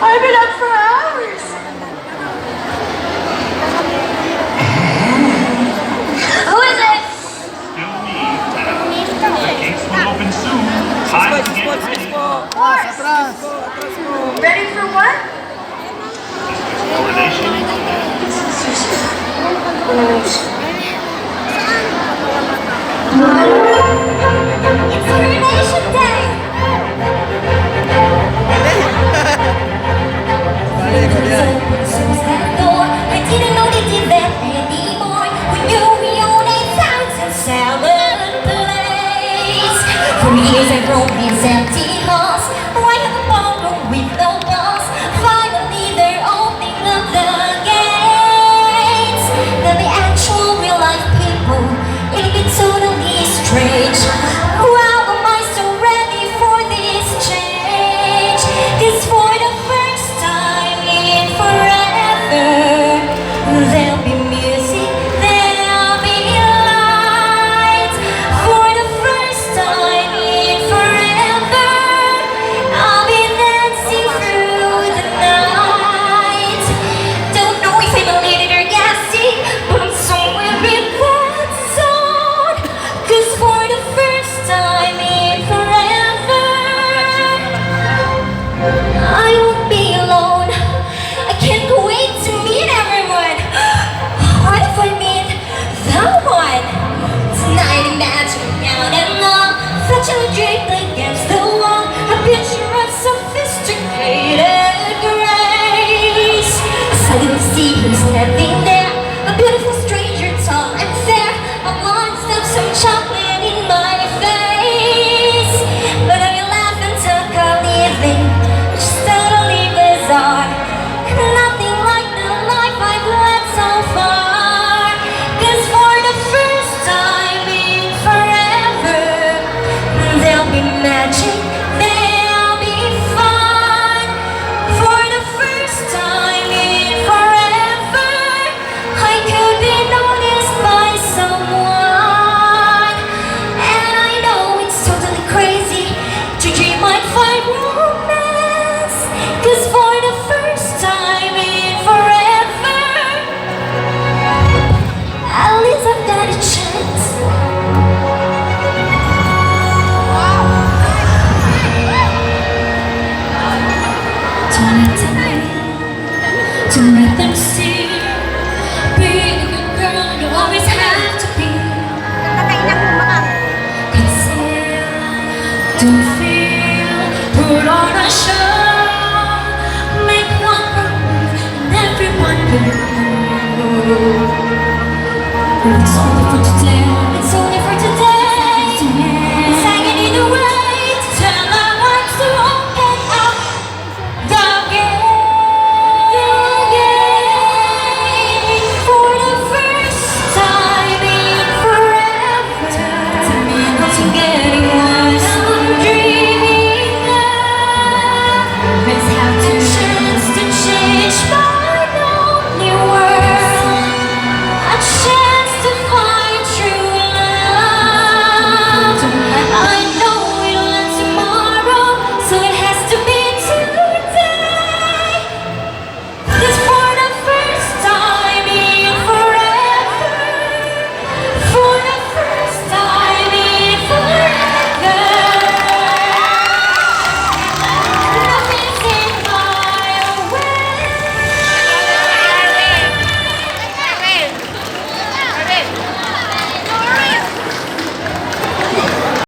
I've been up for hours. Who is it? Still me, Tab. The gates will open soon. Time to get ready. Ready for what? Coronation. It's Coronation Day! I didn't know they did that anymore. We knew we owned 8,000 salad plates. For years I've roamed these empty halls. Why have a ballroom with no walls? Finally they're opening up the gates. Now the actual real life people, it'll be totally strange. Wow, am I so ready for this change? 'Cause for the first time in forever, there'll be music, there'll be lights. For the first time in forever, I'll be dancing through the night. Don't know if I'm elated or gassy, but I'm somewhere in that zone. 'Cause for the first time in forever, I won't be alone. I can't wait to meet everyone. What if I meet the one? Tonight imagine down and long, flashing draped against the wall, a picture of sophisticated grace. Suddenly see who's standing there, a beautiful stranger, tall and fair. I want some chocolate in my face, but I laugh and talk a living, which is totally bizarre. Nothing like the life I've led so far. 'Cause for the first time in forever, there'll be magic, there'll be fun. For the first time in forever, I could be noticed by someone. And I know it's totally crazy to dream I'd find romance. 'Cause for the first time in forever, at least I've got a chance. To let them see, being a good girl, you always have to be. Conceal, don't feel, put on a show, make one move, and everyone will know. It's all for today.